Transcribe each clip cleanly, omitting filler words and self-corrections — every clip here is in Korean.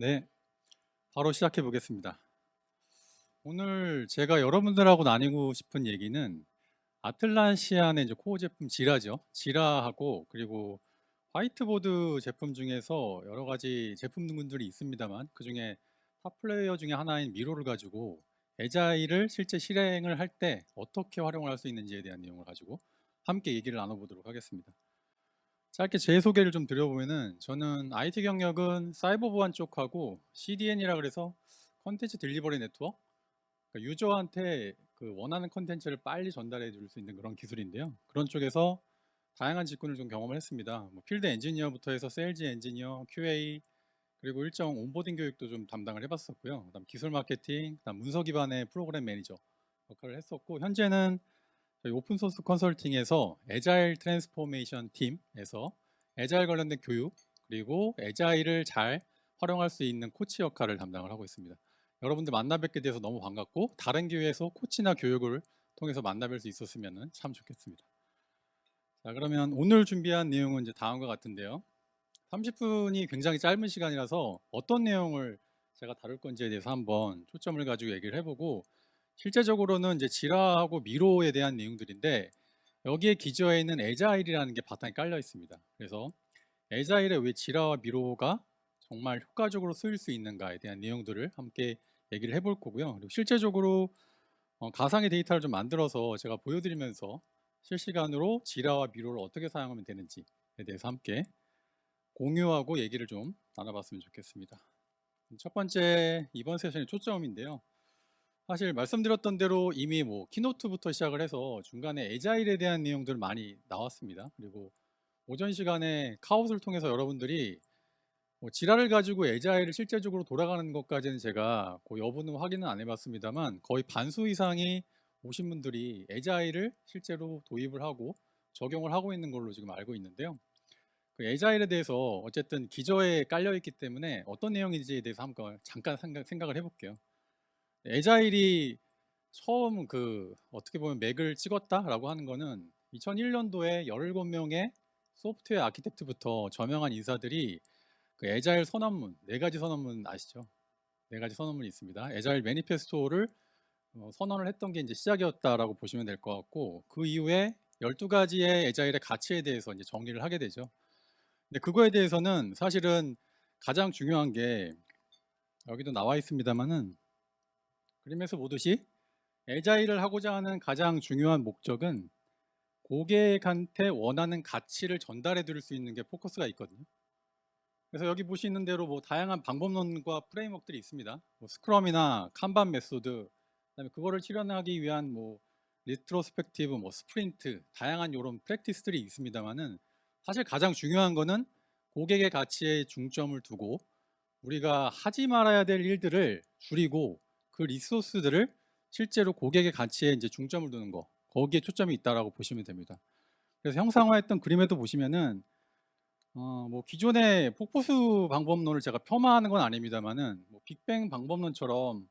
네, 바로 시작해 보겠습니다. 오늘 제가 여러분들하고 나누고 싶은 얘기는 아틀란시안의 이제 코어 제품 지라죠. 지라하고 그리고 화이트보드 제품 중에서 여러 가지 제품군들이 있습니다만 그 중에 탑 플레이어 중에 하나인 미로를 가지고 에자일을 실제 실행을 할 때 어떻게 활용을 할 수 있는지에 대한 내용을 가지고 함께 얘기를 나눠보도록 하겠습니다. 짧게 제 소개를 좀 드려보면은 저는 IT 경력은 사이버 보안 쪽하고 CDN이라 그래서 컨텐츠 딜리버리 네트워크, 그러니까 유저한테 그 원하는 컨텐츠를 빨리 전달해 줄 수 있는 그런 기술인데요. 그런 쪽에서 다양한 직군을 좀 경험을 했습니다. 뭐 필드 엔지니어부터 해서 세일즈 엔지니어, QA, 그리고 일정 온보딩 교육도 좀 담당을 해봤었고요. 그다음 기술 마케팅, 그다음 문서 기반의 프로그램 매니저 역할을 했었고, 현재는 저희 오픈소스 컨설팅에서 에자일 트랜스포메이션 팀에서 에자일 관련된 교육 그리고 에자일을 잘 활용할 수 있는 코치 역할을 담당을 하고 있습니다. 여러분들 만나 뵙게 돼서 너무 반갑고 다른 기회에서 코치나 교육을 통해서 만나 뵐 수 있었으면 참 좋겠습니다. 자, 그러면 오늘 준비한 내용은 이제 다음과 같은데요. 30분이 굉장히 짧은 시간이라서 어떤 내용을 제가 다룰 건지에 대해서 한번 초점을 가지고 얘기를 해보고, 실제적으로는 이제 지라하고 미로에 대한 내용들인데 여기에 기저에 있는 에자일이라는 게 바탕에 깔려 있습니다. 그래서 에자일의 왜 지라와 미로가 정말 효과적으로 쓰일 수 있는가에 대한 내용들을 함께 얘기를 해볼 거고요. 그리고 실제적으로 가상의 데이터를 좀 만들어서 제가 보여드리면서 실시간으로 지라와 미로를 어떻게 사용하면 되는지에 대해서 함께 공유하고 얘기를 좀 나눠봤으면 좋겠습니다. 첫 번째 이번 세션의 초점인데요. 사실 말씀드렸던 대로 이미 뭐 키노트부터 시작을 해서 중간에 에자일에 대한 내용들 많이 나왔습니다. 그리고 오전 시간에 카오스를 통해서 여러분들이 뭐 지라를 가지고 에자일을 실제적으로 돌아가는 것까지는 제가 그 여부는 확인은 안 해봤습니다만 거의 반수 이상이 오신 분들이 에자일을 실제로 도입을 하고 적용을 하고 있는 걸로 지금 알고 있는데요. 그 에자일에 대해서 어쨌든 기저에 깔려 있기 때문에 어떤 내용인지에 대해서 한번 잠깐 생각을 해볼게요. 에자일이 처음 그 어떻게 보면 맥을 찍었다라고 하는 거는 2001년도에 17명의 소프트웨어 아키텍트부터 저명한 인사들이 그 에자일 선언문, 네 가지 선언문 아시죠? 네 가지 선언문이 있습니다. 에자일 매니페스토를 선언을 했던 게 이제 시작이었다라고 보시면 될 것 같고, 그 이후에 12가지의 에자일의 가치에 대해서 이제 정리를 하게 되죠. 근데 그거에 대해서는 사실은 가장 중요한 게 여기도 나와 있습니다만은 그림에서 보듯이 에자일을 하고자 하는 가장 중요한 목적은 고객한테 원하는 가치를 전달해 드릴 수 있는 게 포커스가 있거든요. 그래서 여기 보시는 대로 뭐 다양한 방법론과 프레임워크들이 있습니다. 뭐 스크럼이나 칸반 메소드, 그다음에 그거를 실현하기 위한 뭐 리트로스펙티브, 뭐 스프린트, 다양한 이런 프랙티스들이 있습니다만은 사실 가장 중요한 거는 고객의 가치에 중점을 두고 우리가 하지 말아야 될 일들을 줄이고 그 리소스들을 실제로 고객의 가치에 이제 중점을 두는 거, 거기에 초점이 있다라고 보시면 됩니다. 그래서 형상화했던 그림에도 보시면은 뭐 기존의 폭포수 방법론을 제가 폄하하는 건 아닙니다만은 뭐 빅뱅 방법론처럼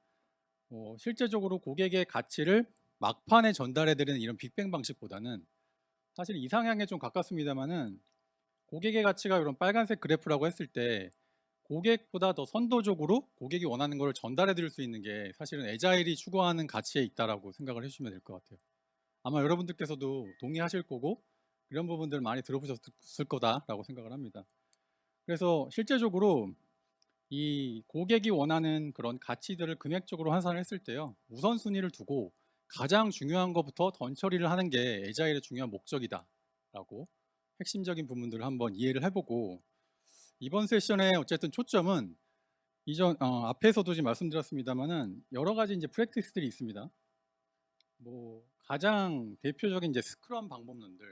뭐 실제적으로 고객의 가치를 막판에 전달해 드리는 이런 빅뱅 방식보다는 사실 이상향에 좀 가깝습니다만은 고객의 가치가 이런 빨간색 그래프라고 했을 때 고객보다 더 선도적으로 고객이 원하는 걸 전달해 드릴 수 있는 게 사실은 에자일이 추구하는 가치에 있다라고 생각을 해주시면 될 것 같아요. 아마 여러분들께서도 동의하실 거고 이런 부분들 많이 들어보셨을 거다라고 생각을 합니다. 그래서 실제적으로 이 고객이 원하는 그런 가치들을 금액적으로 환산을 했을 때요, 우선순위를 두고 가장 중요한 것부터 던처리를 하는 게 에자일의 중요한 목적이다라고 핵심적인 부분들을 한번 이해를 해보고, 이번 세션의 어쨌든 초점은 이전 앞에서도 지금 말씀드렸습니다만은 여러 가지 이제 프랙티스들이 있습니다. 뭐 가장 대표적인 이제 스크럼 방법론들,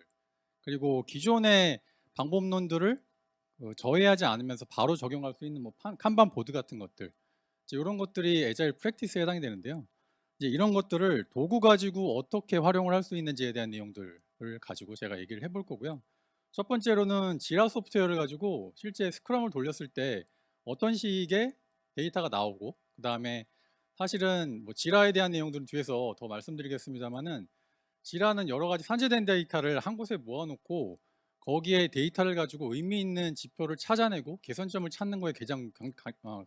그리고 기존의 방법론들을 저해하지 않으면서 바로 적용할 수 있는 뭐 칸반 보드 같은 것들, 이제 이런 것들이 에자일 프랙티스에 해당이 되는데요. 이제 이런 것들을 도구 가지고 어떻게 활용을 할 수 있는지에 대한 내용들을 가지고 제가 얘기를 해볼 거고요. 첫 번째로는 지라 소프트웨어를 가지고 실제 스크럼을 돌렸을 때 어떤 식의 데이터가 나오고, 그 다음에 사실은 뭐 지라에 대한 내용들은 뒤에서 더 말씀드리겠습니다만은 지라는 여러 가지 산재된 데이터를 한 곳에 모아놓고 거기에 데이터를 가지고 의미 있는 지표를 찾아내고 개선점을 찾는 거에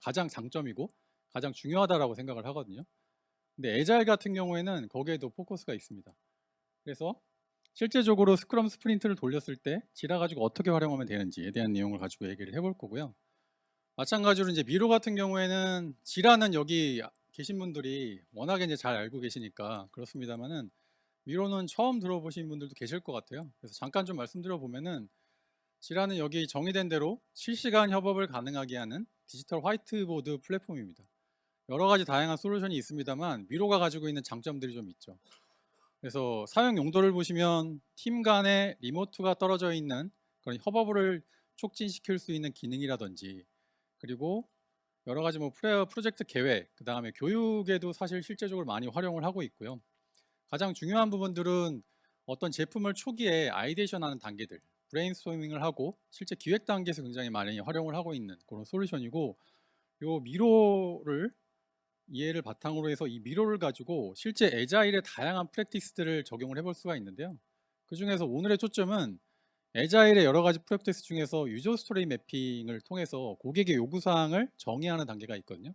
가장 장점이고 가장 중요하다라고 생각을 하거든요. 근데 애자일 같은 경우에는 거기에도 포커스가 있습니다. 그래서 실제적으로 스크럼 스프린트를 돌렸을 때 지라 가지고 어떻게 활용하면 되는지에 대한 내용을 가지고 얘기를 해볼 거고요. 마찬가지로 이제 미로 같은 경우에는 지라는 여기 계신 분들이 워낙에 이제 잘 알고 계시니까 그렇습니다만은 미로는 처음 들어보신 분들도 계실 것 같아요. 그래서 잠깐 좀 말씀드려 보면은 지라는 여기 정의된 대로 실시간 협업을 가능하게 하는 디지털 화이트보드 플랫폼입니다. 여러 가지 다양한 솔루션이 있습니다만 미로가 가지고 있는 장점들이 좀 있죠. 그래서 사용 용도를 보시면 팀 간의 리모트가 떨어져 있는 그런 협업을 촉진시킬 수 있는 기능이라든지 그리고 여러 가지 뭐 프로젝트 계획, 그 다음에 교육에도 사실 실제적으로 많이 활용을 하고 있고요. 가장 중요한 부분들은 어떤 제품을 초기에 아이데이션하는 단계들, 브레인스토밍을 하고 실제 기획 단계에서 굉장히 많이 활용을 하고 있는 그런 솔루션이고, 요 미로를 이해를 바탕으로 해서 이 미로를 가지고 실제 애자일의 다양한 프랙티스들을 적용을 해볼 수가 있는데요. 그 중에서 오늘의 초점은 애자일의 여러 가지 프랙티스 중에서 유저 스토리 매핑을 통해서 고객의 요구사항을 정의하는 단계가 있거든요.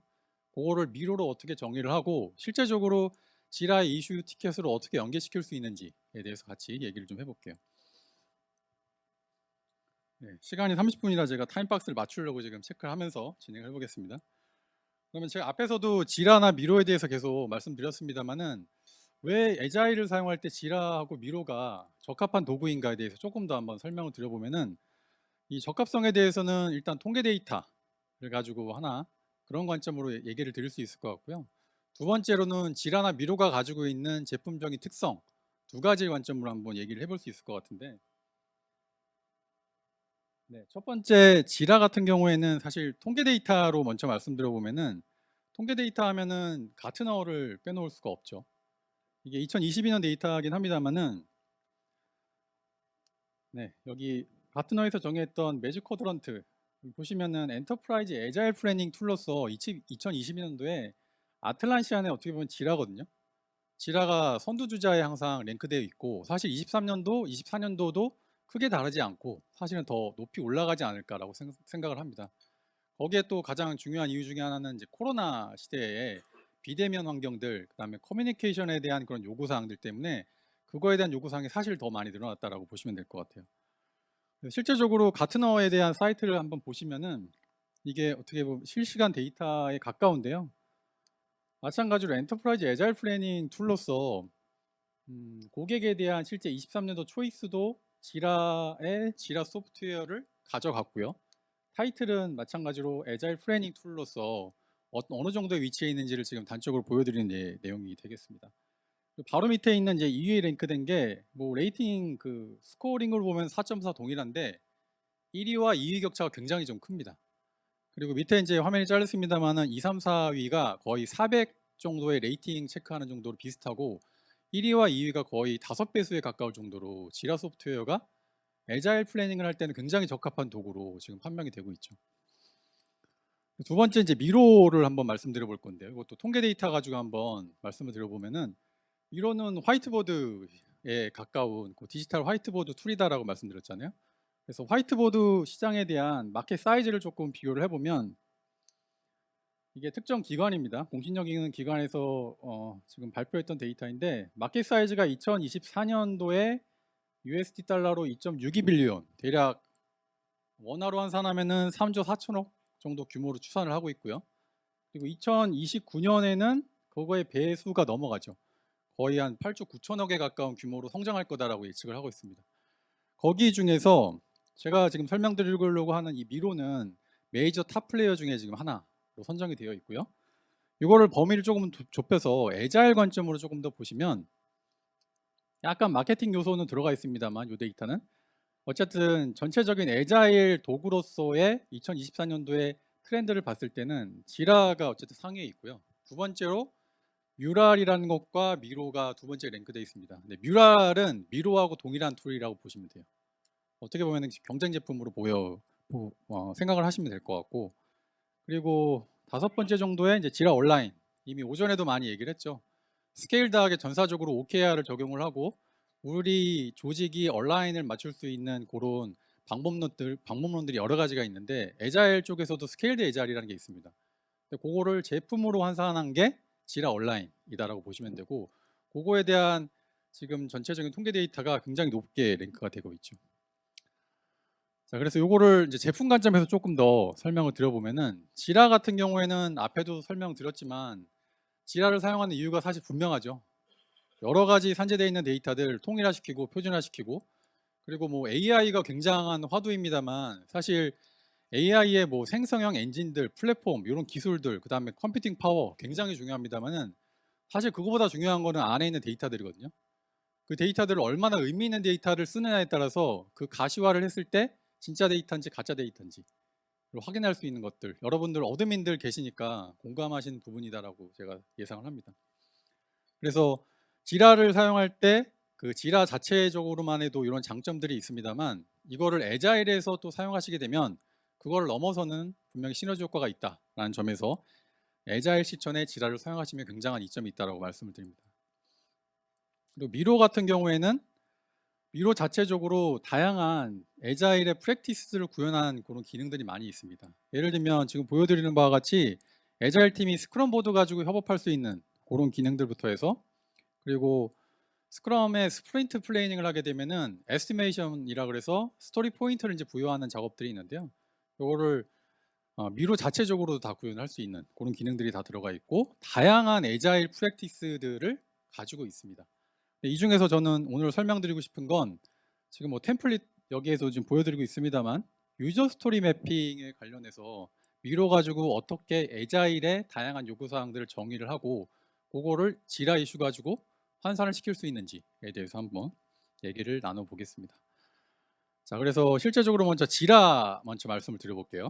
그거를 미로로 어떻게 정의를 하고 실제적으로 지라 이슈 티켓으로 어떻게 연계시킬 수 있는지에 대해서 같이 얘기를 좀 해볼게요. 네, 시간이 30분이라 제가 타임박스를 맞추려고 지금 체크를 하면서 진행을 해보겠습니다. 그러면 제가 앞에서도 지라나 미로에 대해서 계속 말씀드렸습니다만은 왜 애자일을 사용할 때 지라하고 미로가 적합한 도구인가에 대해서 조금 더 한번 설명을 드려보면은, 이 적합성에 대해서는 일단 통계 데이터를 가지고 하나 그런 관점으로 얘기를 드릴 수 있을 것 같고요. 두 번째로는 지라나 미로가 가지고 있는 제품적인 특성, 두 가지 관점으로 한번 얘기를 해볼 수 있을 것 같은데, 네, 첫 번째 지라 같은 경우에는 사실 통계 데이터로 먼저 말씀드려보면은, 통계 데이터 하면은 가트너를 빼놓을 수가 없죠. 이게 2022년 데이터이긴 합니다만은, 네, 여기 가트너에서 정했던 매직 쿼드런트 보시면은 엔터프라이즈 애자일 플래닝 툴로서 2022년도에 아틀란시안에 어떻게 보면 지라거든요. 지라가 선두주자에 항상 랭크되어 있고, 사실 23년도, 24년도도 크게 다르지 않고 사실은 더 높이 올라가지 않을까라고 생각을 합니다. 거기에 또 가장 중요한 이유 중에 하나는 이제 코로나 시대에 비대면 환경들, 그다음에 커뮤니케이션에 대한 그런 요구사항들 때문에 그거에 대한 요구사항이 사실 더 많이 늘어났다라고 보시면 될 것 같아요. 실제적으로 가트너에 대한 사이트를 한번 보시면은 이게 어떻게 보면 실시간 데이터에 가까운데요. 마찬가지로 엔터프라이즈 애자일 플래닝 툴로서 고객에 대한 실제 23년도 초이스도 지라의 지라 소프트웨어를 가져갔고요. 타이틀은 마찬가지로 애자일 플래닝 툴로서 어느 정도의 위치에 있는지를 지금 단적으로 보여드리는 내용이 되겠습니다. 바로 밑에 있는 이제 2위에 랭크된 게 뭐 레이팅 그 스코어링을 보면 4.4 동일한데 1위와 2위 격차가 굉장히 좀 큽니다. 그리고 밑에 이제 화면이 잘렸습니다만은 2, 3, 4위가 거의 400 정도의 레이팅 체크하는 정도로 비슷하고 1위와 2위가 거의 5배수에 가까울 정도로 지라 소프트웨어가 애자일 플래닝을 할 때는 굉장히 적합한 도구로 지금 판명이 되고 있죠. 두 번째 이제 미로를 한번 말씀드려 볼 건데요. 이것도 통계 데이터 가지고 한번 말씀을 드려보면은 미로는 화이트보드에 가까운 그 디지털 화이트보드 툴이다라고 말씀드렸잖아요. 그래서 화이트보드 시장에 대한 마켓 사이즈를 조금 비교를 해보면 이게 특정 기관입니다. 공신력 있는 기관에서 지금 발표했던 데이터인데 마켓 사이즈가 2024년도에 USD 달러로 2.62빌리언, 대략 원화로 환산하면은 3조 4천억 정도 규모로 추산을 하고 있고요. 그리고 2029년에는 그거의 배수가 넘어가죠. 거의 한 8조 9천억에 가까운 규모로 성장할 거다라고 예측을 하고 있습니다. 거기 중에서 제가 지금 설명드리려고 하는 이 미로는 메이저 탑 플레이어 중에 지금 하나로 선정이 되어 있고요. 이거를 범위를 조금 좁혀서 애자일 관점으로 조금 더 보시면 약간 마케팅 요소는 들어가 있습니다만 이 데이터는 어쨌든 전체적인 애자일 도구로서의 2024년도의 트렌드를 봤을 때는 지라가 어쨌든 상위에 있고요. 두 번째로 뮤랄이라는 것과 미로가 두 번째 랭크되어 있습니다. 근데 뮤랄은 미로하고 동일한 툴이라고 보시면 돼요. 어떻게 보면 경쟁 제품으로 생각을 하시면 될 것 같고, 그리고 다섯 번째 정도에 이제 지라 온라인, 이미 오전에도 많이 얘기를 했죠. 스케일 다하게 전사적으로 OKR을 적용을 하고 우리 조직이 온라인을 맞출 수 있는 그런 방법론들이 여러 가지가 있는데 애자일 쪽에서도 스케일드 애자일이라는 게 있습니다. 근데 그거를 제품으로 환산한 게 지라 온라인이다라고 보시면 되고 그거에 대한 지금 전체적인 통계 데이터가 굉장히 높게 랭크가 되고 있죠. 자, 그래서 요거를 이제 제품 관점에서 조금 더 설명을 드려보면은 지라 같은 경우에는 앞에도 설명드렸지만 지라를 사용하는 이유가 사실 분명하죠. 여러 가지 산재되어 있는 데이터들 통일화시키고 표준화시키고 그리고 뭐 AI가 굉장한 화두입니다만 사실 AI의 뭐 생성형 엔진들, 플랫폼 이런 기술들 그다음에 컴퓨팅 파워 굉장히 중요합니다만은 사실 그거보다 중요한 거는 안에 있는 데이터들이거든요. 그 데이터들을 얼마나 의미 있는 데이터를 쓰느냐에 따라서 그 가시화를 했을 때 진짜 데이터인지 가짜 데이터인지 확인할 수 있는 것들 여러분들 어드민들 계시니까 공감하시는 부분이다라고 제가 예상을 합니다. 그래서 지라를 사용할 때 그 지라 자체적으로만 해도 이런 장점들이 있습니다만 이거를 애자일에서 또 사용하시게 되면 그걸 넘어서는 분명히 시너지 효과가 있다라는 점에서 애자일 실천에 지라를 사용하시면 굉장한 이점이 있다라고 말씀을 드립니다. 그리고 미로 같은 경우에는 미로 자체적으로 다양한 애자일의 프랙티스를 구현한 그런 기능들이 많이 있습니다. 예를 들면 지금 보여드리는 바와 같이 애자일 팀이 스크럼 보드 가지고 협업할 수 있는 그런 기능들부터 해서 그리고 스크럼의 스프린트 플래닝을 하게 되면은 에스티메이션이라 그래서 스토리 포인트를 이제 부여하는 작업들이 있는데요. 이거를 미로 자체적으로도 다 구현할 수 있는 그런 기능들이 다 들어가 있고 다양한 애자일 프랙티스들을 가지고 있습니다. 이 중에서 저는 오늘 설명드리고 싶은 건 지금 뭐 템플릿 여기에서 지금 보여드리고 있습니다만 유저 스토리 매핑에 관련해서 미로 가지고 어떻게 애자일의 다양한 요구사항들을 정의를 하고 그거를 지라 이슈 가지고 환산을 시킬 수 있는지에 대해서 한번 얘기를 나눠보겠습니다. 자, 그래서 실제적으로 먼저 지라 먼저 말씀을 드려볼게요.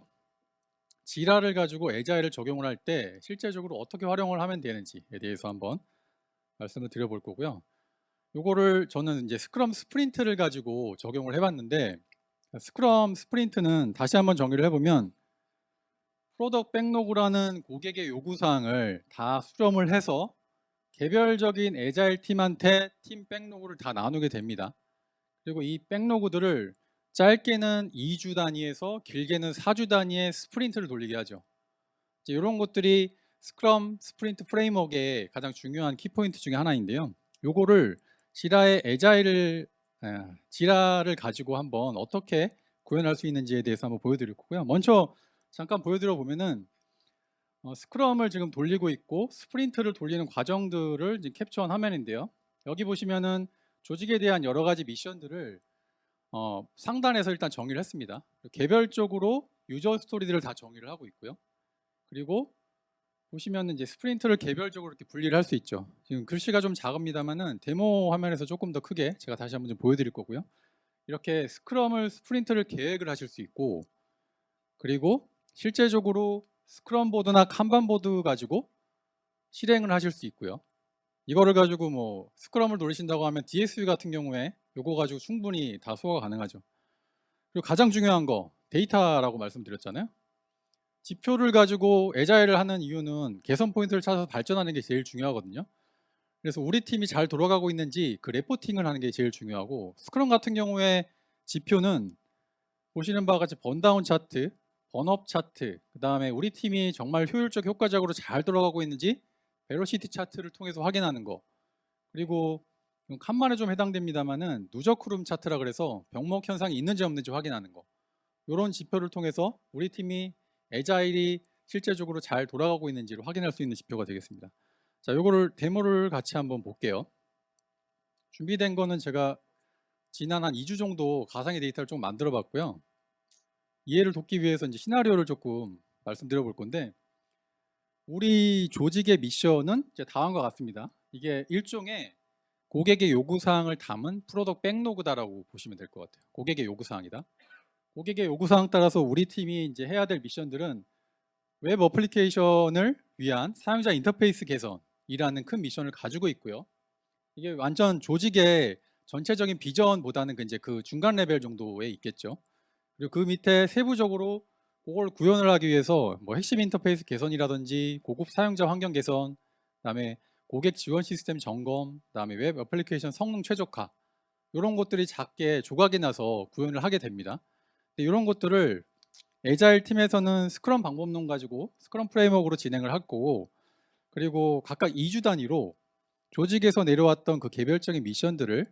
지라를 가지고 애자일을 적용을 할 때 실제적으로 어떻게 활용을 하면 되는지에 대해서 한번 말씀을 드려볼 거고요. 요거를 저는 이제 스크럼 스프린트를 가지고 적용을 해봤는데 스크럼 스프린트는 다시 한번 정의를 해보면 프로덕트 백로그라는 고객의 요구사항을 다 수렴을 해서 개별적인 애자일 팀한테 팀 백로그를 다 나누게 됩니다. 그리고 이 백로그들을 짧게는 2주 단위에서 길게는 4주 단위의 스프린트를 돌리게 하죠. 이제 이런 것들이 스크럼 스프린트 프레임워크의 가장 중요한 키포인트 중에 하나인데요. 요거를 지라를 가지고 한번 어떻게 구현할 수 있는지에 대해서 한번 보여드릴 거고요. 먼저 잠깐 보여드려 보면은 스크럼을 지금 돌리고 있고 스프린트를 돌리는 과정들을 지금 캡처한 화면인데요. 여기 보시면은 조직에 대한 여러 가지 미션들을 상단에서 일단 정의를 했습니다. 개별적으로 유저 스토리들을 다 정의를 하고 있고요. 그리고 보시면 이제 스프린트를 개별적으로 이렇게 분리를 할 수 있죠. 지금 글씨가 좀 작습니다만은 데모 화면에서 조금 더 크게 제가 다시 한번 좀 보여드릴 거고요. 이렇게 스프린트를 계획을 하실 수 있고 그리고 실제적으로 스크럼 보드나 kanban 보드 가지고 실행을 하실 수 있고요. 이거를 가지고 뭐 스크럼을 돌리신다고 하면 DSU 같은 경우에 이거 가지고 충분히 다 소화가 가능하죠. 그리고 가장 중요한 거 데이터라고 말씀드렸잖아요. 지표를 가지고 애자일을 하는 이유는 개선 포인트를 찾아서 발전하는 게 제일 중요하거든요. 그래서 우리 팀이 잘 돌아가고 있는지 그 레포팅을 하는 게 제일 중요하고 스크럼 같은 경우에 지표는 보시는 바와 같이 번다운 차트, 번업 차트, 그 다음에 우리 팀이 정말 효율적 효과적으로 잘 돌아가고 있는지 벨로시티 차트를 통해서 확인하는 거 그리고 칸만에 좀 해당됩니다만은 누적 흐름 차트라 그래서 병목 현상이 있는지 없는지 확인하는 거 이런 지표를 통해서 우리 팀이 애자일이 실제적으로 잘 돌아가고 있는지를 확인할 수 있는 지표가 되겠습니다. 자, 요거를 데모를 같이 한번 볼게요. 준비된 거는 제가 지난 한 2주 정도 가상의 데이터를 좀 만들어 봤고요. 이해를 돕기 위해서 이제 시나리오를 조금 말씀드려 볼 건데 우리 조직의 미션은 이제 다음과 같습니다. 이게 일종의 고객의 요구사항을 담은 프로덕트 백로그다라고 보시면 될 것 같아요. 고객의 요구사항이다. 고객의 요구사항 따라서 우리 팀이 이제 해야 될 미션들은 웹 어플리케이션을 위한 사용자 인터페이스 개선이라는 큰 미션을 가지고 있고요. 이게 완전 조직의 전체적인 비전보다는 이제 그 중간 레벨 정도에 있겠죠. 그리고 그 밑에 세부적으로 그걸 구현을 하기 위해서 뭐 핵심 인터페이스 개선이라든지 고급 사용자 환경 개선, 그다음에 고객 지원 시스템 점검, 그다음에 웹 어플리케이션 성능 최적화 이런 것들이 작게 조각이 나서 구현을 하게 됩니다. 이런 것들을 에자일 팀에서는 스크럼 방법론 가지고 스크럼 프레임워크로 진행을 할 거고, 그리고 각각 2주 단위로 조직에서 내려왔던 그 개별적인 미션들을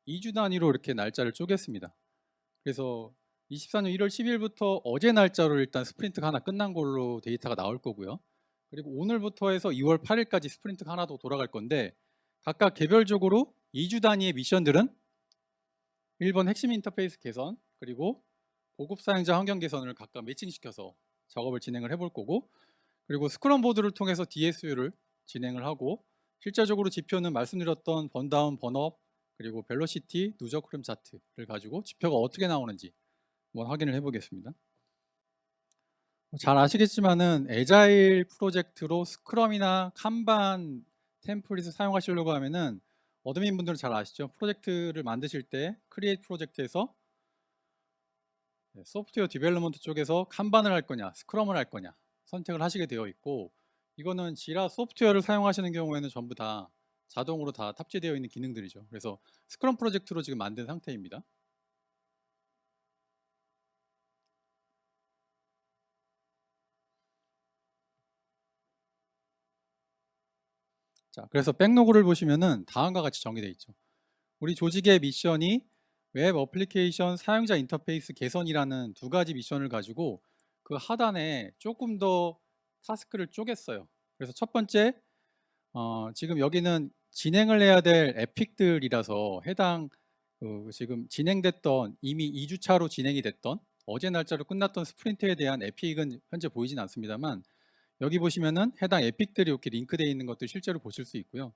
2주 단위로 이렇게 날짜를 쪼갰습니다. 그래서 24년 1월 10일부터 어제 날짜로 일단 스프린트가 하나 끝난 걸로 데이터가 나올 거고요. 그리고 오늘부터 해서 2월 8일까지 스프린트가 하나 더 돌아갈 건데, 각각 개별적으로 2주 단위의 미션들은 1번 핵심 인터페이스 개선, 그리고 고급 사용자 환경 개선을 각각 매칭시켜서 작업을 진행을 해볼 거고, 그리고 스크럼 보드를 통해서 DSU를 진행을 하고, 실제적으로 지표는 말씀드렸던 번다운, 번업, 그리고 벨로시티, 누적 흐름 차트를 가지고 지표가 어떻게 나오는지 한번 확인을 해보겠습니다. 잘 아시겠지만은 에자일 프로젝트로 스크럼이나 칸반 템플릿을 사용하시려고 하면은 어드민 분들은 잘 아시죠? 프로젝트를 만드실 때 크리에이트 프로젝트에서 소프트웨어 디벨롭먼트 쪽에서 칸반을 할 거냐, 스크럼을 할 거냐 선택을 하시게 되어 있고, 이거는 지라 소프트웨어를 사용하시는 경우에는 전부 다 자동으로 다 탑재되어 있는 기능들이죠. 그래서 스크럼 프로젝트로 지금 만든 상태입니다. 자, 그래서 백로그를 보시면은 다음과 같이 정의되어 있죠. 우리 조직의 미션이 웹 어플리케이션 사용자 인터페이스 개선이라는 두 가지 미션을 가지고 그 하단에 조금 더 타스크를 쪼갰어요. 그래서 첫 번째, 지금 여기는 진행을 해야 될 에픽들이라서 해당 지금 진행됐던 이미 2주차로 진행이 됐던 어제 날짜로 끝났던 스프린트에 대한 에픽은 현재 보이진 않습니다만, 여기 보시면은 해당 에픽들이 이렇게 링크되어 있는 것들 실제로 보실 수 있고요.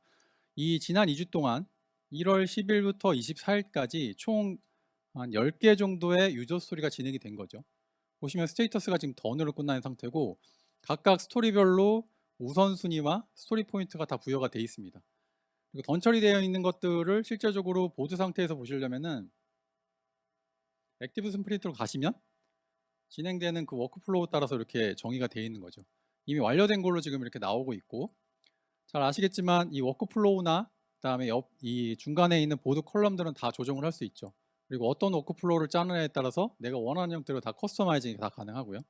이 지난 2주 동안 1월 10일부터 24일까지 총 한 10개 정도의 유저 스토리가 진행이 된 거죠. 보시면 스테이터스가 지금 던으로 끝난 상태고, 각각 스토리별로 우선순위와 스토리 포인트가 다 부여가 되어 있습니다. 그리고 던 처리되어 있는 것들을 실제적으로 보드 상태에서 보시려면은 액티브 스프린트로 가시면 진행되는 그 워크플로우 따라서 이렇게 정의가 되어 있는 거죠. 이미 완료된 걸로 지금 이렇게 나오고 있고, 잘 아시겠지만 이 워크플로우나 그다음에 이 중간에 있는 보드 컬럼들은 다 조정을 할 수 있죠. 그리고 어떤 워크플로우를 짜느냐에 따라서 내가 원하는 형태로 다 커스터마이징이 다 가능하고요.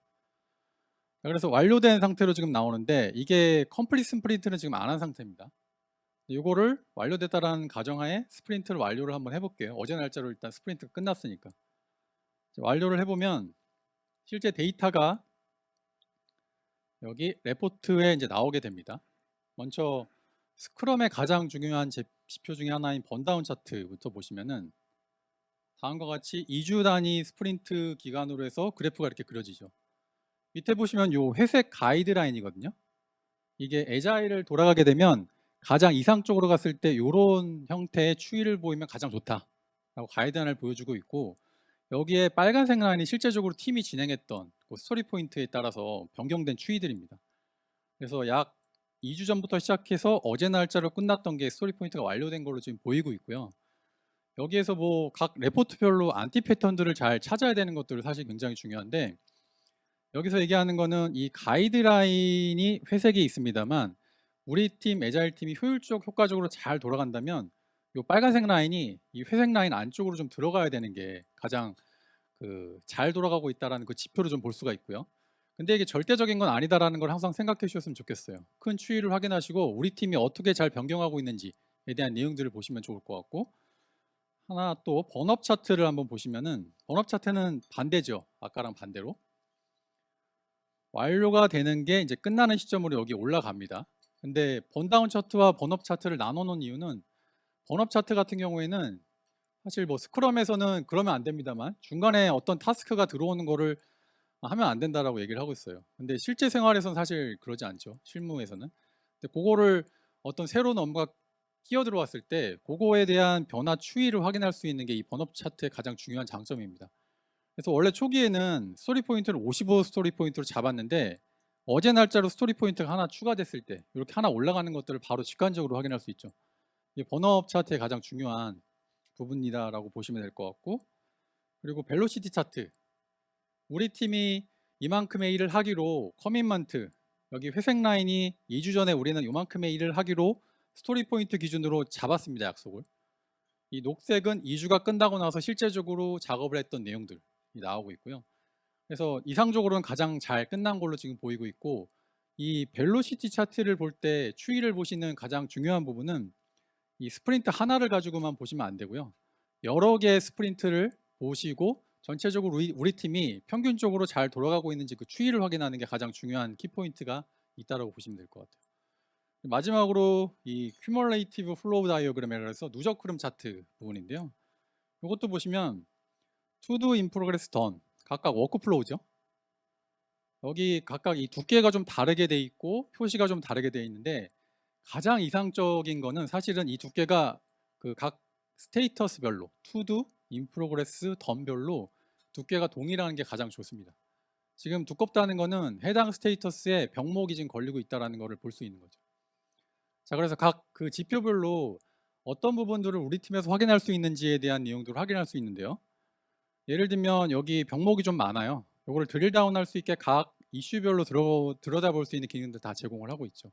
그래서 완료된 상태로 지금 나오는데, 이게 컴플리트 스프린트는 지금 안 한 상태입니다. 이거를 완료됐다라는 가정하에 스프린트를 완료를 한번 해볼게요. 어제 날짜로 일단 스프린트가 끝났으니까. 완료를 해보면 실제 데이터가 여기 레포트에 이제 나오게 됩니다. 먼저 스크럼의 가장 중요한 지표 중에 하나인 번다운 차트부터 보시면은 다음과 같이 2주 단위 스프린트 기간으로 해서 그래프가 이렇게 그려지죠. 밑에 보시면 요 회색 가이드라인이거든요. 이게 에자일을 돌아가게 되면 가장 이상적으로 갔을 때 이런 형태의 추이를 보이면 가장 좋다라고 가이드라인을 보여주고 있고, 여기에 빨간색 라인이 실제적으로 팀이 진행했던 그 스토리 포인트에 따라서 변경된 추이들입니다. 그래서 약 2주 전부터 시작해서 어제 날짜로 끝났던 게 스토리 포인트가 완료된 걸로 지금 보이고 있고요. 여기에서 뭐 각 레포트별로 안티 패턴들을 잘 찾아야 되는 것들이 사실 굉장히 중요한데, 여기서 얘기하는 거는 이 가이드라인이 회색이 있습니다만 우리 팀 에자일 팀이 효과적으로 잘 돌아간다면 이 빨간색 라인이 이 회색 라인 안쪽으로 좀 들어가야 되는 게 가장 잘 돌아가고 있다라는 그 지표를 좀 볼 수가 있고요. 근데 이게 절대적인 건 아니다라는 걸 항상 생각해 주셨으면 좋겠어요. 큰 추이를 확인하시고 우리 팀이 어떻게 잘 변경하고 있는지에 대한 내용들을 보시면 좋을 것 같고, 하나 또 번업 차트를 한번 보시면은 번업 차트는 반대죠. 아까랑 반대로 완료가 되는 게 이제 끝나는 시점으로 여기 올라갑니다. 근데 번다운 차트와 번업 차트를 나눠 놓은 이유는, 번업 차트 같은 경우에는 사실 뭐 스크럼에서는 그러면 안 됩니다만 중간에 어떤 타스크가 들어오는 거를 하면 안 된다라고 얘기를 하고 있어요. 근데 실제 생활에서는 사실 그러지 않죠. 실무에서는. 근데 그거를 어떤 새로운 업무가 끼어 들어왔을 때 그거에 대한 변화 추이를 확인할 수 있는 게 이 번업 차트의 가장 중요한 장점입니다. 그래서 원래 초기에는 스토리 포인트를 55 스토리 포인트로 잡았는데, 어제 날짜로 스토리 포인트가 하나 추가됐을 때 이렇게 하나 올라가는 것들을 바로 직관적으로 확인할 수 있죠. 이게 번업 차트의 가장 중요한 부분이다라고 보시면 될 것 같고, 그리고 벨로시티 차트, 우리 팀이 이만큼의 일을 하기로 커밋먼트, 여기 회색 라인이 2주 전에 우리는 이만큼의 일을 하기로 스토리 포인트 기준으로 잡았습니다. 약속을. 이 녹색은 2주가 끝나고 나서 실제적으로 작업을 했던 내용들이 나오고 있고요. 그래서 이상적으로는 가장 잘 끝난 걸로 지금 보이고 있고, 이 벨로시티 차트를 볼 때 추이를 보시는 가장 중요한 부분은 이 스프린트 하나를 가지고만 보시면 안 되고요. 여러 개의 스프린트를 보시고 전체적으로 우리 팀이 평균적으로 잘 돌아가고 있는지 그 추이를 확인하는 게 가장 중요한 키포인트가 있다고 보시면 될 것 같아요. 마지막으로 이 큐뮬레이티브 플로우 다이어그램이라고 해서 누적 흐름 차트 부분인데요. 이것도 보시면 투두 인 프로그레스 던 각각 워크플로우죠. 여기 각각 이 두께가 좀 다르게 돼 있고 표시가 좀 다르게 돼 있는데, 가장 이상적인 거는 사실은 이 두께가 그 각 스테이터스별로 투두 인 프로그레스 던별로 두께가 동일한 게 가장 좋습니다. 지금 두껍다는 거는 해당 스테이터스에 병목이 지금 걸리고 있다는 것을 볼 수 있는 거죠. 자, 그래서 각 그 지표별로 어떤 부분들을 우리 팀에서 확인할 수 있는지에 대한 내용들을 확인할 수 있는데요. 예를 들면 여기 병목이 좀 많아요. 이거를 드릴 다운할 수 있게 각 이슈별로 들여다볼 수 있는 기능들 다 제공을 하고 있죠.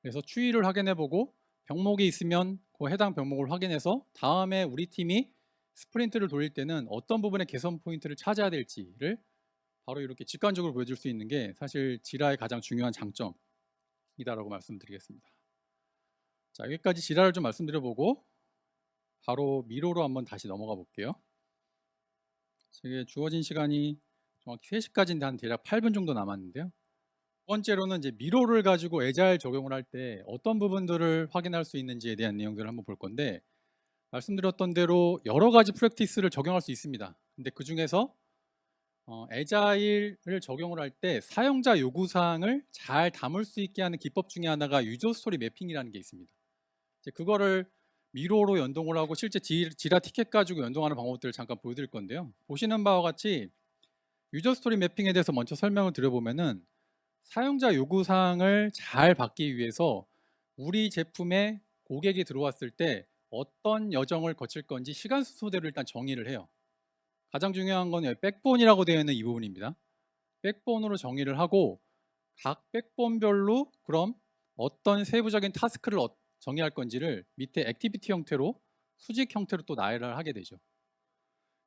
그래서 추이를 확인해보고 병목이 있으면 그 해당 병목을 확인해서 다음에 우리 팀이 스프린트를 돌릴 때는 어떤 부분의 개선 포인트를 찾아야 될지를 바로 이렇게 직관적으로 보여줄 수 있는 게 사실 지라의 가장 중요한 장점이다라고 말씀드리겠습니다. 자, 여기까지 지라를 좀 말씀드려보고 바로 미로로 한번 다시 넘어가 볼게요. 제게 주어진 시간이 정확히 3시까지인데 한 대략 8분 정도 남았는데요. 두 번째로는 이제 미로를 가지고 애자일 적용을 할 때 어떤 부분들을 확인할 수 있는지에 대한 내용들을 한번 볼 건데, 말씀드렸던 대로 여러 가지 프랙티스를 적용할 수 있습니다. 근데 그 중에서 애자일을 적용을 할 때 사용자 요구사항을 잘 담을 수 있게 하는 기법 중에 하나가 유저 스토리 매핑이라는 게 있습니다. 이제 그거를 미로로 연동을 하고 실제 지라 티켓 가지고 연동하는 방법들을 잠깐 보여드릴 건데요. 보시는 바와 같이 유저 스토리 매핑에 대해서 먼저 설명을 드려보면은, 사용자 요구사항을 잘 받기 위해서 우리 제품에 고객이 들어왔을 때 어떤 여정을 거칠 건지 시간 순서대로 일단 정의를 해요. 가장 중요한 건 백본이라고 되어 있는 이 부분입니다. 백본으로 정의를 하고 각 백본별로 그럼 어떤 세부적인 타스크를 정의할 건지를 밑에 액티비티 형태로, 수직 형태로 또 나열을 하게 되죠.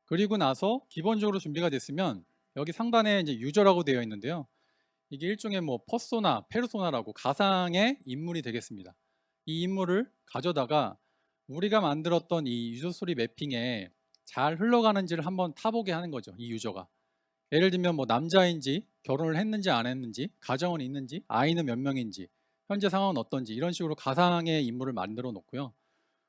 그리고 나서 기본적으로 준비가 됐으면 여기 상단에 이제 유저라고 되어 있는데요. 이게 일종의 뭐 퍼소나, 페르소나라고 가상의 인물이 되겠습니다. 이 인물을 가져다가 우리가 만들었던 이 유저 스토리 매핑에 잘 흘러가는지를 한번 타보게 하는 거죠. 이 유저가. 예를 들면 뭐 남자인지, 결혼을 했는지 안 했는지, 가정은 있는지, 아이는 몇 명인지, 현재 상황은 어떤지, 이런 식으로 가상의 인물을 만들어 놓고요.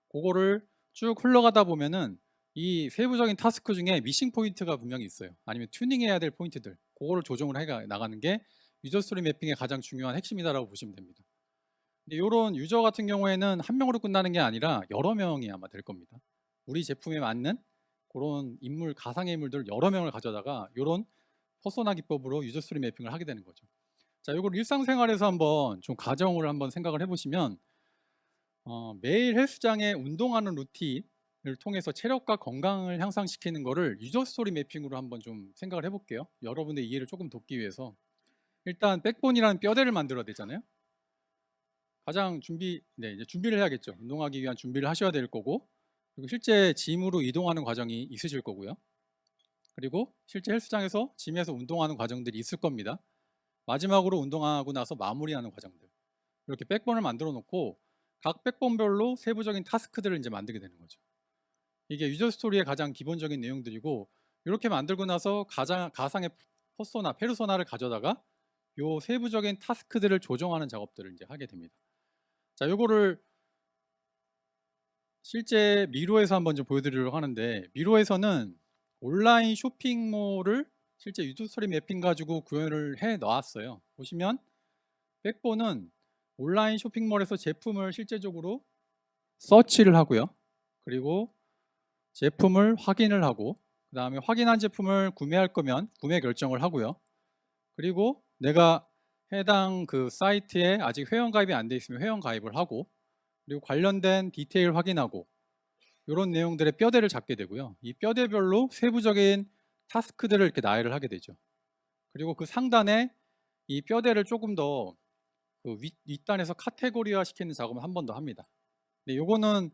그거를 쭉 흘러가다 보면은 이 세부적인 타스크 중에 미싱 포인트가 분명히 있어요. 아니면 튜닝해야 될 포인트들, 그거를 조정을 해 나가는 게 유저 스토리 매핑의 가장 중요한 핵심이다라고 보시면 됩니다. 근데 이런 유저 같은 경우에는 한 명으로 끝나는 게 아니라 여러 명이 아마 될 겁니다. 우리 제품에 맞는 그런 인물, 가상의 인물들 여러 명을 가져다가 이런 퍼소나 기법으로 유저 스토리 매핑을 하게 되는 거죠. 자, 이걸 일상생활에서 한번 좀 가정을 한번 생각을 해보시면, 매일 헬스장에 운동하는 루틴을 통해서 체력과 건강을 향상시키는 거를 유저 스토리 매핑으로 한번 좀 생각을 해볼게요. 여러분의 이해를 조금 돕기 위해서. 일단 백본이라는 뼈대를 만들어야 되잖아요. 가장 이제 준비를 해야겠죠. 운동하기 위한 준비를 하셔야 될 거고, 그리고 실제 짐으로 이동하는 과정이 있으실 거고요. 그리고 실제 헬스장에서 짐에서 운동하는 과정들이 있을 겁니다. 마지막으로 운동하고 나서 마무리하는 과정들. 이렇게 백본을 만들어 놓고 각 백본별로 세부적인 타스크들을 이제 만들게 되는 거죠. 이게 유저 스토리의 가장 기본적인 내용들이고, 이렇게 만들고 나서 가상의 퍼소나, 페르소나를 가져다가 요 세부적인 타스크들을 조정하는 작업들을 이제 하게 됩니다. 자, 요거를 실제 미로에서 한번 좀 보여드리려고 하는데, 미로에서는 온라인 쇼핑몰을 실제 유저 스토리 매핑 가지고 구현을 해 놨어요. 보시면 백본은 온라인 쇼핑몰에서 제품을 실제적으로 서치를 하고요. 그리고 제품을 확인을 하고, 그 다음에 확인한 제품을 구매할 거면 구매 결정을 하고요. 그리고 내가 해당 그 사이트에 아직 회원 가입이 안 돼 있으면 회원 가입을 하고, 그리고 관련된 디테일 확인하고, 이런 내용들의 뼈대를 잡게 되고요. 이 뼈대별로 세부적인 타스크들을 이렇게 나열을 하게 되죠. 그리고 그 상단에 이 뼈대를 조금 더 그 윗단에서 카테고리화 시키는 작업을 한 번 더 합니다. 근데 요거는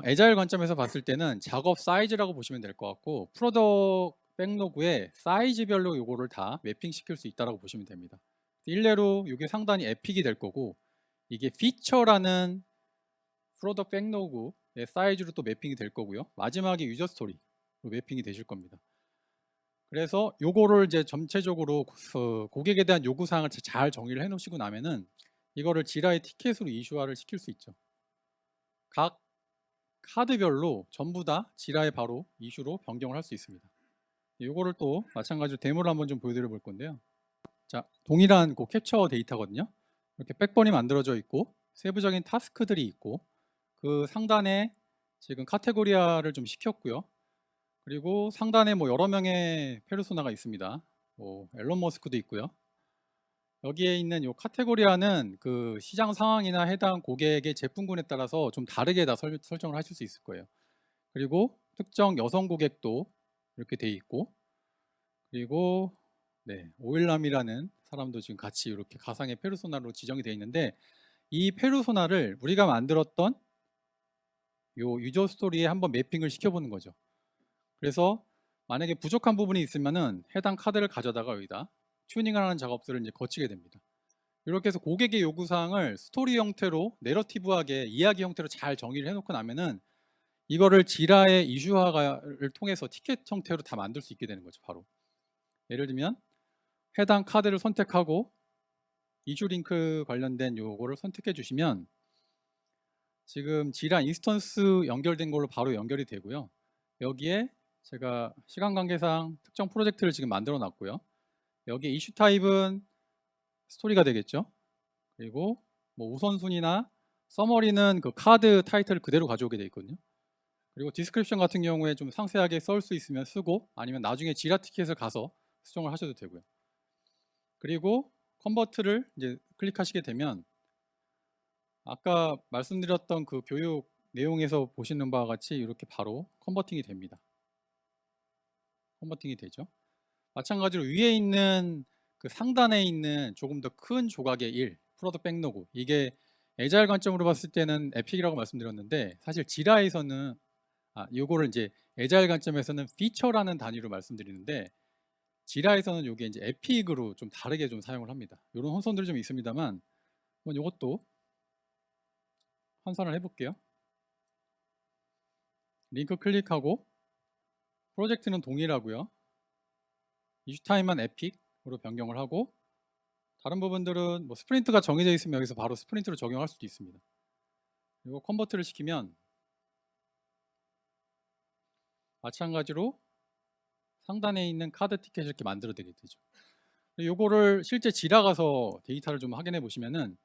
애자일 관점에서 봤을 때는 작업 사이즈라고 보시면 될 것 같고 프로덕트 백로그에 사이즈별로 요거를 다 매핑시킬 수 있다고 보시면 됩니다. 일례로 이게 상단이 에픽이 될 거고 이게 피처라는 프로덕트 백로그의 사이즈로 또 매핑이 될 거고요. 마지막에 유저 스토리로 매핑이 되실 겁니다. 그래서 요거를 이제 전체적으로 고객에 대한 요구사항을 잘 정리를 해 놓으시고 나면은 이거를 지라의 티켓으로 이슈화를 시킬 수 있죠. 각 카드별로 전부 다 지라에 바로 이슈로 변경을 할 수 있습니다. 요거를 또 마찬가지로 데모를 한번 좀 보여드려 볼 건데요. 자, 동일한 그 캡처 데이터거든요. 이렇게 백번이 만들어져 있고 세부적인 타스크들이 있고 그 상단에 지금 카테고리화를 좀 시켰고요. 그리고 상단에 뭐 여러 명의 페르소나가 있습니다. 뭐 앨런 머스크도 있고요. 여기에 있는 요 카테고리화는 그 시장 상황이나 해당 고객의 제품군에 따라서 좀 다르게 다 설정을 하실 수 있을 거예요. 그리고 특정 여성 고객도 이렇게 돼 있고, 그리고 네, 오일남이라는 사람도 지금 같이 이렇게 가상의 페르소나로 지정이 되어 있는데 이 페르소나를 우리가 만들었던 요 유저 스토리에 한번 매핑을 시켜보는 거죠. 그래서 만약에 부족한 부분이 있으면은 해당 카드를 가져다가 여기다 튜닝을 하는 작업들을 이제 거치게 됩니다. 이렇게 해서 고객의 요구사항을 스토리 형태로 내러티브하게 이야기 형태로 잘 정의를 해놓고 나면은 이거를 지라의 이슈화를 통해서 티켓 형태로 다 만들 수 있게 되는 거죠. 바로 예를 들면 해당 카드를 선택하고 이슈 링크 관련된 요거를 선택해 주시면 지금 지라 인스턴스 연결된 걸로 바로 연결이 되고요. 여기에 제가 시간 관계상 특정 프로젝트를 지금 만들어 놨고요. 여기 이슈 타입은 스토리가 되겠죠. 그리고 뭐 우선순위나 서머리는 그 카드 타이틀을 그대로 가져오게 되어 있거든요. 그리고 디스크립션 같은 경우에 좀 상세하게 썰 수 있으면 쓰고 아니면 나중에 지라 티켓을 가서 수정을 하셔도 되고요. 그리고 컨버트를 이제 클릭하시게 되면 아까 말씀드렸던 그 교육 내용에서 보시는 바와 같이 이렇게 바로 컨버팅이 됩니다. 컨버팅이 되죠. 마찬가지로 위에 있는 그 상단에 있는 조금 더 큰 조각의 1, 프로덕트 백로그, 이게 애자일 관점으로 봤을 때는 에픽이라고 말씀드렸는데 사실 지라에서는 요거를 이제 애자일 관점에서는 피처라는 단위로 말씀드리는데 지라에서는 요게 이제 에픽으로 좀 다르게 좀 사용을 합니다. 이런 혼선들이 좀 있습니다만 한번 요것도 환산을 해볼게요. 링크 클릭하고 프로젝트는 동일하고요. 이슈 타임만 에픽으로 변경을 하고 다른 부분들은 뭐 스프린트가 정해져 있으면 여기서 바로 스프린트로 적용할 수도 있습니다. 그리고 컨버트를 시키면 마찬가지로 상단에 있는 카드 티켓을 이렇게 만들어 드리게 되죠. 요거를 실제 지나가서 데이터를 좀 확인해 보시면은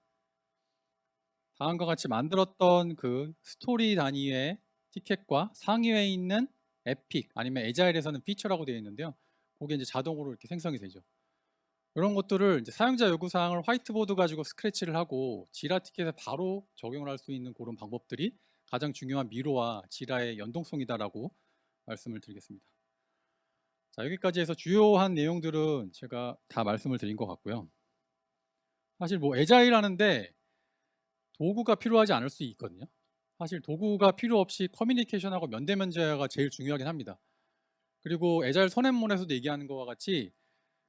다음과 같이 만들었던 그 스토리 단위의 티켓과 상위에 있는 에픽 아니면 애자일에서는 피처라고 되어 있는데요. 그게 이제 자동으로 이렇게 생성이 되죠. 이런 것들을 이제 사용자 요구사항을 화이트보드 가지고 스크래치를 하고 지라 티켓에 바로 적용을 할 수 있는 그런 방법들이 가장 중요한 미로와 지라의 연동성이다라고 말씀을 드리겠습니다. 자, 여기까지 해서 주요한 내용들은 제가 다 말씀을 드린 것 같고요. 사실 뭐 애자일 하는데 도구가 필요하지 않을 수 있거든요. 사실 도구가 필요 없이 커뮤니케이션하고 면대면제가 제일 중요하긴 합니다. 그리고 애자일 선언문에서도 얘기하는 것과 같이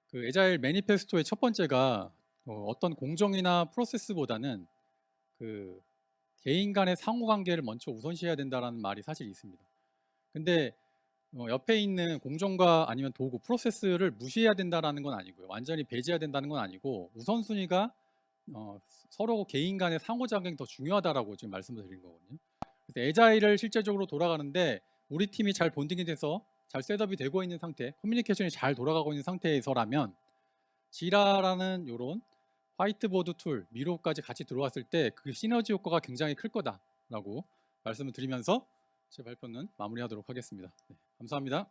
그 애자일 매니페스토의 첫 번째가 어떤 공정이나 프로세스보다는 그 개인 간의 상호관계를 먼저 우선시해야 된다는 말이 사실 있습니다. 근데 옆에 있는 공정과 아니면 도구, 프로세스를 무시해야 된다는 건 아니고요. 완전히 배제해야 된다는 건 아니고 우선순위가 서로 개인 간의 상호작용이 더 중요하다라고 지금 말씀을 드린 거거든요. 그래서 애자일을 실제적으로 돌아가는데 우리 팀이 잘 본딩이 돼서 잘 셋업이 되고 있는 상태, 커뮤니케이션이 잘 돌아가고 있는 상태에서라면 지라라는 이런 화이트보드 툴, 미로까지 같이 들어왔을 때 그 시너지 효과가 굉장히 클 거다라고 말씀을 드리면서 제 발표는 마무리하도록 하겠습니다. 네, 감사합니다.